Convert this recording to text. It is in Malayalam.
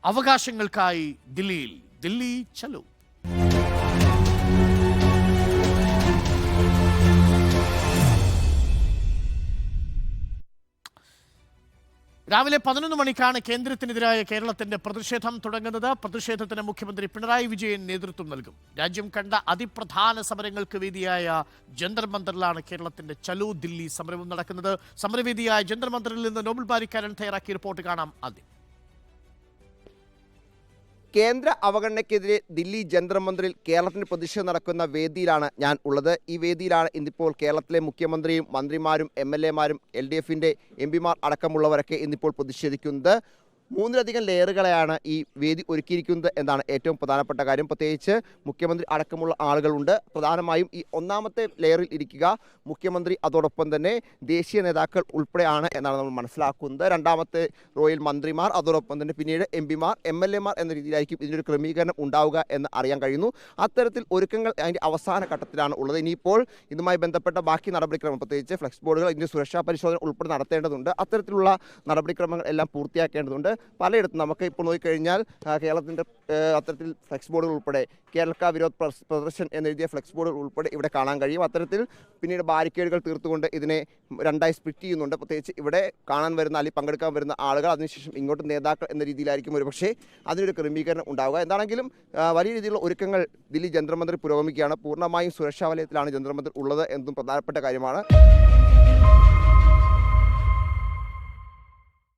അവകാശങ്ങൾക്കായി ദില്ലിയിൽ ദില്ലി ചലോ. രാവിലെ 11 മണിക്കാണ് കേന്ദ്രത്തിനെതിരായ കേരളത്തിന്റെ പ്രതിഷേധം തുടങ്ങുന്നത്. പ്രതിഷേധത്തിന് മുഖ്യമന്ത്രി പിണറായി വിജയൻ നേതൃത്വം നൽകും. രാജ്യം കണ്ട അതിപ്രധാന സമരങ്ങൾക്ക് വേദിയായ ജന്തർ മന്ദറിലാണ് കേരളത്തിന്റെ ചലോ ദില്ലി സമരവും നടക്കുന്നത്. സമരവേദിയായ ജന്തർ മന്ദറിൽ നിന്ന് നോബൽ ബാരിക്കാരൻ തയ്യാറാക്കിയ റിപ്പോർട്ട് കാണാം ആദ്യം. കേന്ദ്ര അവഗണനയ്ക്കെതിരെ ദില്ലി ജന്തർ മന്ദിറിൽ കേരളത്തിന് പ്രതിഷേധം നടക്കുന്ന വേദിയിലാണ് ഞാൻ ഉള്ളത്. ഈ വേദിയിലാണ് ഇന്നിപ്പോൾ കേരളത്തിലെ മുഖ്യമന്ത്രിയും മന്ത്രിമാരും MLA മാരും LDFന്റെ MP മാർ അടക്കമുള്ളവരൊക്കെ ഇന്നിപ്പോൾ പ്രതിഷേധിക്കുന്നത്. 3ലധികം ലെയറുകളെയാണ് ഈ വേദി ഒരുക്കിയിരിക്കുന്നത് എന്നാണ് ഏറ്റവും പ്രധാനപ്പെട്ട കാര്യം. പ്രത്യേകിച്ച് മുഖ്യമന്ത്രി അടക്കമുള്ള ആളുകളുണ്ട്. പ്രധാനമായും ഈ ഒന്നാമത്തെ ലെയറിൽ ഇരിക്കുക മുഖ്യമന്ത്രി, അതോടൊപ്പം തന്നെ ദേശീയ നേതാക്കൾ ഉൾപ്പെടെയാണ് എന്നാണ് നമ്മൾ മനസ്സിലാക്കുന്നത്. രണ്ടാമത്തെ റോയിൽ മന്ത്രിമാർ, അതോടൊപ്പം തന്നെ പിന്നീട് MP മാർ MLA മാർ എന്ന രീതിയിലായിരിക്കും ഇതിനൊരു ക്രമീകരണം ഉണ്ടാവുക എന്ന് അറിയാൻ കഴിയുന്നു. അത്തരത്തിൽ ഒരുക്കങ്ങൾ അതിൻ്റെ അവസാന ഘട്ടത്തിലാണ് ഉള്ളത്. ഇനിയിപ്പോൾ ഇതുമായി ബന്ധപ്പെട്ട ബാക്കി നടപടിക്രമം, പ്രത്യേകിച്ച് ഫ്ലെക്സ് ബോർഡുകൾ, ഇതിൻ്റെ സുരക്ഷാ പരിശോധന ഉൾപ്പെടെ നടത്തേണ്ടതുണ്ട്. അത്തരത്തിലുള്ള നടപടിക്രമങ്ങൾ എല്ലാം പൂർത്തിയാക്കേണ്ടതുണ്ട്. പലയിടത്തും നമുക്ക് ഇപ്പോൾ നോക്കിക്കഴിഞ്ഞാൽ കേരളത്തിൻ്റെ അത്തരത്തിൽ ഫ്ലെക്സ് ബോർഡുകൾ ഉൾപ്പെടെ കേരള വിരോധ് പ്രദർശൻ എന്നെഴുതിയ ഫ്ലെക്സ് ബോർഡുകൾ ഉൾപ്പെടെ ഇവിടെ കാണാൻ കഴിയും. അത്തരത്തിൽ പിന്നീട് ബാരിക്കേഡുകൾ തീർത്തുകൊണ്ട് ഇതിനെ രണ്ടായി സ്പ്ലിറ്റ് ചെയ്യുന്നുണ്ട്. പ്രത്യേകിച്ച് ഇവിടെ കാണാൻ വരുന്ന അല്ലെങ്കിൽ പങ്കെടുക്കാൻ വരുന്ന ആളുകൾ, അതിനുശേഷം ഇങ്ങോട്ട് നേതാക്കൾ എന്ന രീതിയിലായിരിക്കും ഒരുപക്ഷെ അതിനൊരു ക്രമീകരണം ഉണ്ടാവുക. എന്താണെങ്കിലും വലിയ രീതിയിലുള്ള ഒരുക്കങ്ങൾ ദില്ലി ജന്തർ മന്ദിറിൽ പുരോഗമിക്കുകയാണ്. പൂർണ്ണമായും സുരക്ഷാ വലയത്തിലാണ് ജന്തർ മന്ദിർ ഉള്ളത് എന്നതും പ്രധാനപ്പെട്ട കാര്യമാണ്.